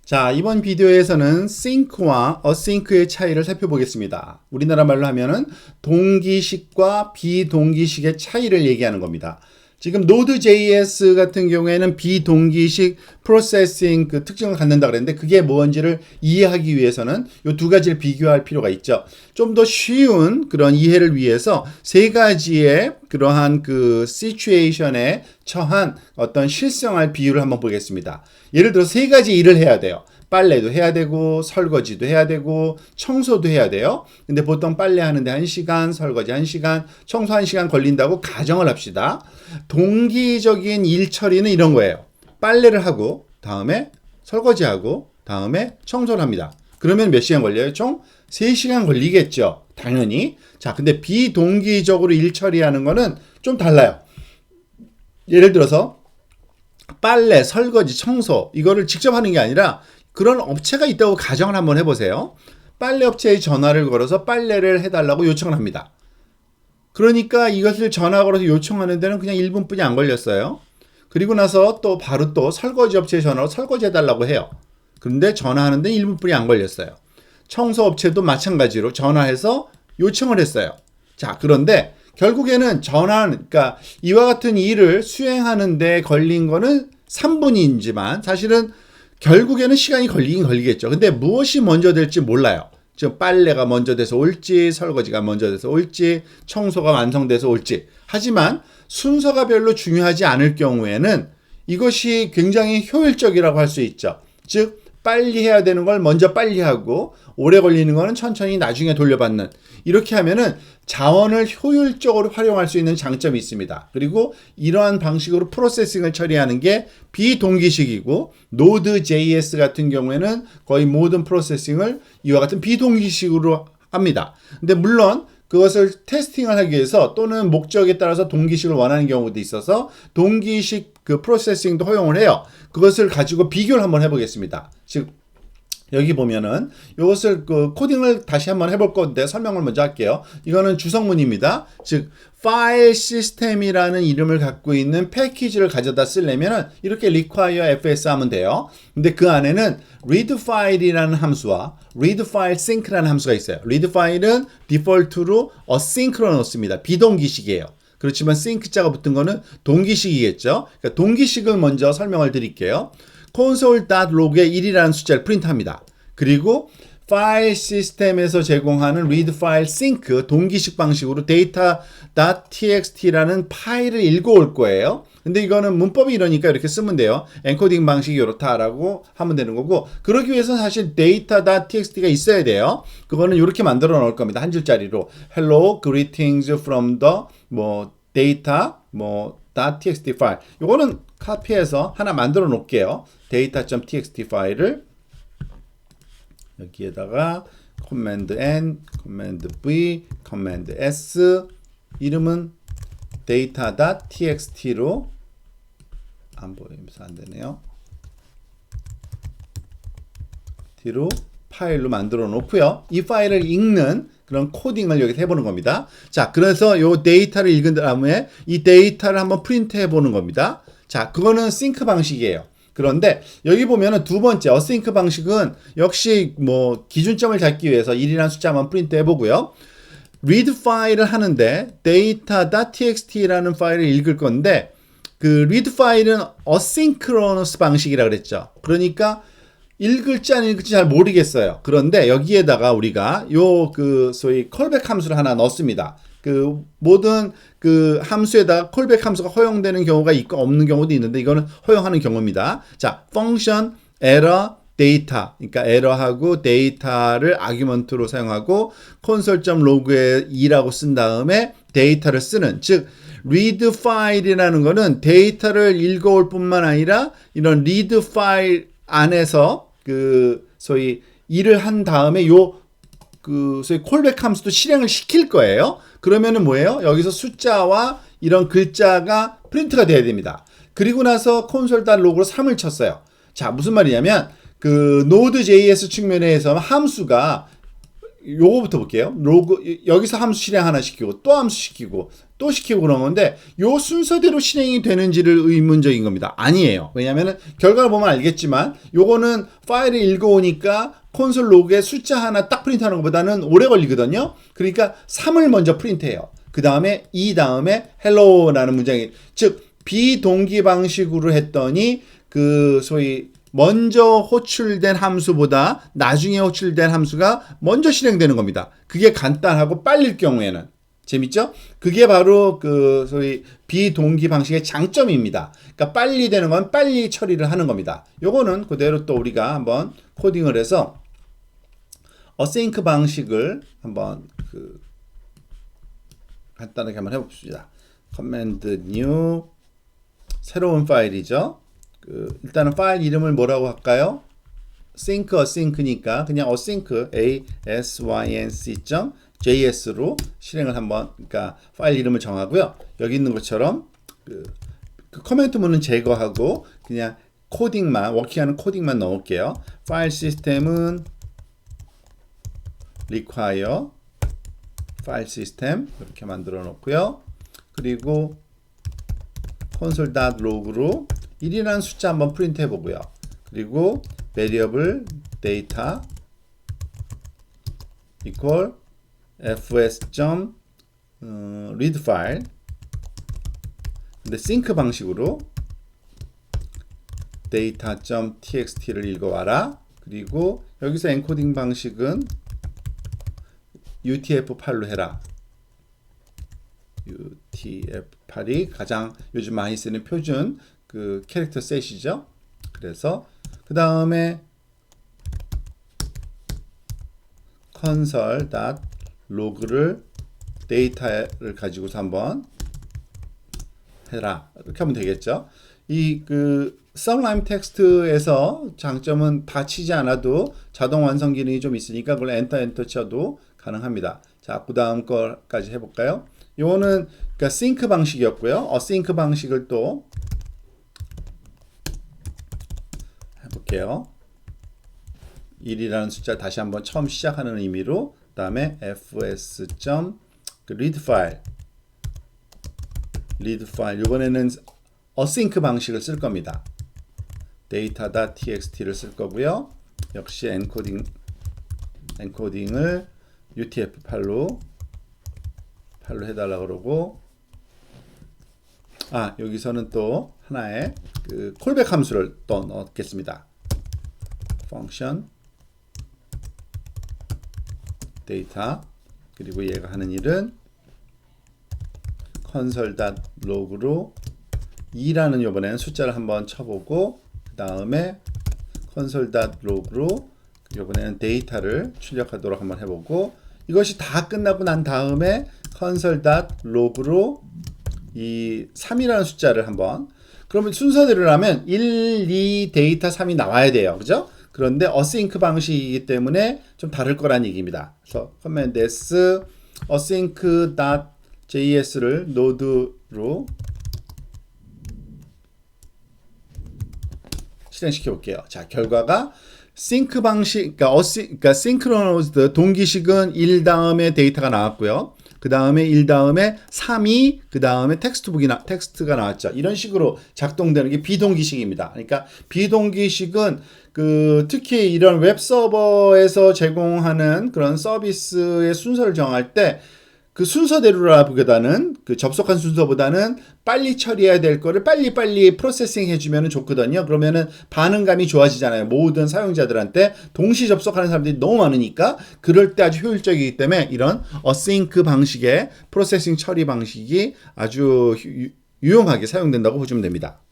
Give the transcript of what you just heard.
자, 이번 비디오에서는 sync와 async의 차이를 살펴보겠습니다. 우리나라 말로 하면은 동기식과 비동기식의 차이를 얘기하는 겁니다. 지금 Node.js 같은 경우에는 비동기식 프로세싱 그 특징을 갖는다 그랬는데 그게 뭔지를 이해하기 위해서는 이 두 가지를 비교할 필요가 있죠. 좀 더 쉬운 그런 이해를 위해서 세 가지의 그러한 그 시츄에이션에 처한 어떤 실생활 비유를 한번 보겠습니다. 예를 들어 세 가지 일을 해야 돼요. 빨래도 해야 되고 설거지도 해야 되고 청소도 해야 돼요. 근데 보통 빨래 하는데 1시간, 설거지 1시간, 청소 1시간 걸린다고 가정을 합시다. 동기적인 일 처리는 이런 거예요. 빨래를 하고 다음에 설거지하고 다음에 청소를 합니다. 그러면 몇 시간 걸려요? 총 3시간 걸리겠죠. 당연히. 자, 근데 비동기적으로 일 처리하는 거는 좀 달라요. 예를 들어서 빨래, 설거지, 청소 이거를 직접 하는 게 아니라 그런 업체가 있다고 가정을 한번 해보세요. 빨래 업체에 전화를 걸어서 빨래를 해달라고 요청을 합니다. 그러니까 이것을 전화 걸어서 요청하는 데는 그냥 1분뿐이 안 걸렸어요. 그리고 나서 또 바로 또 설거지 업체에 전화로 설거지 해달라고 해요. 그런데 전화하는 데는 1분뿐이 안 걸렸어요. 청소 업체도 마찬가지로 전화해서 요청을 했어요. 자, 그런데 결국에는 그러니까 이와 같은 일을 수행하는 데 걸린 거는 3분이지만 사실은 결국에는 시간이 걸리긴 걸리겠죠. 근데 무엇이 먼저 될지 몰라요. 지금 빨래가 먼저 돼서 올지, 설거지가 먼저 돼서 올지, 청소가 완성돼서 올지. 하지만 순서가 별로 중요하지 않을 경우에는 이것이 굉장히 효율적이라고 할 수 있죠. 즉, 빨리 해야 되는 걸 먼저 빨리 하고 오래 걸리는 거는 천천히 나중에 돌려받는 이렇게 하면은 자원을 효율적으로 활용할 수 있는 장점이 있습니다. 그리고 이러한 방식으로 프로세싱을 처리하는 게 비동기식이고 Node.js 같은 경우에는 거의 모든 프로세싱을 이와 같은 비동기식으로 합니다. 근데 물론 그것을 테스팅을 하기 위해서 또는 목적에 따라서 동기식을 원하는 경우도 있어서 동기식 그 프로세싱도 허용을 해요. 그것을 가지고 비교를 한번 해보겠습니다. 즉 여기 보면은 이것을 그 코딩을 다시 한번 해볼 건데 설명을 먼저 할게요. 이거는 주성문입니다. 즉 파일 시스템이라는 이름을 갖고 있는 패키지를 가져다 쓰려면 이렇게 require fs 하면 돼요. 근데 그 안에는 read file이라는 함수와 read file sync라는 함수가 있어요. read file은 디폴트로 asynchronous입니다. 비동기식이에요. 그렇지만 sync자가 붙은 거는 동기식이겠죠. 그러니까 동기식을 먼저 설명을 드릴게요. console.log에 1이라는 숫자를 프린트합니다. 그리고 파일 시스템에서 제공하는 read file sync 동기식 방식으로 data.txt라는 파일을 읽어올 거예요. 근데 이거는 문법이 이러니까 이렇게 쓰면 돼요. 엔코딩 방식이 이렇다라고 하면 되는 거고 그러기 위해서는 사실 data.txt가 있어야 돼요. 그거는 이렇게 만들어 놓을 겁니다. 한 줄짜리로 hello greetings from the data .txt 파일. 이거는 카피해서 하나 만들어 놓을게요. data.txt 파일을 여기에다가 command N, command V, command S 이름은 data.txt로 안 보이면서 안 되네요. t로 파일로 만들어 놓고요. 이 파일을 읽는 그런 코딩을 여기서 해보는 겁니다. 자, 그래서 요 데이터를 읽은 다음에 이 데이터를 한번 프린트 해보는 겁니다. 자, 그거는 싱크 방식이에요. 그런데 여기 보면은 두 번째 어싱크 방식은 역시 기준점을 잡기 위해서 1이라는 숫자 한번 프린트 해보고요. read 파일을 하는데 data.txt라는 파일을 읽을 건데 그 read 파일은 asynchronous 방식이라고 그랬죠. 그러니까 읽을지 안 읽을지 잘 모르겠어요. 그런데 여기에다가 우리가 소위 콜백 함수를 하나 넣습니다. 그 모든 그 함수에다가 콜백 함수가 허용되는 경우가 있고 없는 경우도 있는데 이거는 허용하는 경우입니다. 자, function error data. 그러니까 에러하고 데이터를 아규먼트로 사용하고 console.log에 2라고 쓴 다음에 데이터를 쓰는 즉 read 파일이라는 거는 데이터를 읽어올 뿐만 아니라 이런 read 파일 안에서 그 소위 일을 한 다음에 소위 콜백 함수도 실행을 시킬 거예요. 그러면은 뭐예요? 여기서 숫자와 이런 글자가 프린트가 돼야 됩니다. 그리고 나서 console.log로 3을 쳤어요. 자, 무슨 말이냐면 그 Node.js 측면에서 함수가 요거부터 볼게요. 로그 여기서 함수 실행 하나 시키고 또 함수 시키고 또 시키고 그런 건데 요 순서대로 실행이 되는지를 의문적인 겁니다. 아니에요. 왜냐하면 결과를 보면 알겠지만 요거는 파일을 읽어오니까 콘솔 로그에 숫자 하나 딱 프린트하는 것보다는 오래 걸리거든요. 그러니까 3을 먼저 프린트해요. 그 다음에 이 다음에 hello라는 문장이 즉 비동기 방식으로 했더니 그 소위 먼저 호출된 함수보다 나중에 호출된 함수가 먼저 실행되는 겁니다. 그게 간단하고 빨릴 경우에는 재밌죠? 그게 바로 그 소위 비동기 방식의 장점입니다. 그러니까 빨리 되는 건 빨리 처리를 하는 겁니다. 요거는 그대로 또 우리가 한번 코딩을 해서 어싱크 방식을 한번 그 간단하게 한번 해봅시다. command new 새로운 파일이죠. 일단은 파일 이름을 뭐라고 할까요? sync async니까 그냥 async async.js로 실행을 한번 그러니까 파일 이름을 정하고요. 여기 있는 것처럼 그 커멘트문은 제거하고 그냥 코딩만 워킹하는 코딩만 넣을게요. 파일 시스템은 require 파일 시스템 이렇게 만들어 놓고요. 그리고 console.log로 1이라는 숫자 한번 프린트 해보고요. 그리고 variable data equal fs.read file 근데 sync 방식으로 data.txt를 읽어와라. 그리고 여기서 엔코딩 방식은 UTF-8로 해라. UTF-8이 가장 요즘 많이 쓰는 표준 그 캐릭터 셋이죠. 그래서 그 다음에 console.log를 데이터를 가지고서 한번 해라. 이렇게 하면 되겠죠. 이 그 Sublime 텍스트에서 장점은 다 치지 않아도 자동 완성 기능이 좀 있으니까 그걸 엔터 쳐도 가능합니다. 자, 그 다음 거까지 해볼까요? 요거는 그러니까 sync 방식이었고요. async 방식을 또 해볼게요. 1이라는 숫자 다시 한번 처음 시작하는 의미로 그 다음에 fs.read file 이번에는 async 방식을 쓸 겁니다. data.txt를 쓸 거고요. 역시 엔코딩을 UTF-8로 해달라 그러고 여기서는 또 하나의 그 콜백 함수를 또 넣겠습니다. function data 그리고 얘가 하는 일은 console.log로 2라는 이번에는 숫자를 한번 쳐보고 그 다음에 console.log로 이번에는 데이터를 출력하도록 한번 해보고 이것이 다 끝나고 난 다음에 console.log로 이 3이라는 숫자를 한번 그러면 순서대로라면 1, 2, 데이터 3이 나와야 돼요. 그죠? 그런데 async 방식이기 때문에 좀 다를 거란 얘기입니다. 그래서 command s async.js를 노드로 실행시켜 볼게요. 자, 결과가 sync 방식, 그러니까 synchronous 동기식은 1 다음에 데이터가 나왔고요. 그 다음에 1 다음에 3이 그 다음에 텍스트가 나왔죠. 이런 식으로 작동되는 게 비동기식입니다. 그러니까 비동기식은 그 특히 이런 웹 서버에서 제공하는 그런 서비스의 순서를 정할 때 그 순서대로라기보다는 그 접속한 순서보다는 빨리 처리해야 될 거를 빨리 프로세싱 해주면 좋거든요. 그러면은 반응감이 좋아지잖아요. 모든 사용자들한테 동시 접속하는 사람들이 너무 많으니까 그럴 때 아주 효율적이기 때문에 이런 async 방식의 프로세싱 처리 방식이 아주 유용하게 사용된다고 보시면 됩니다.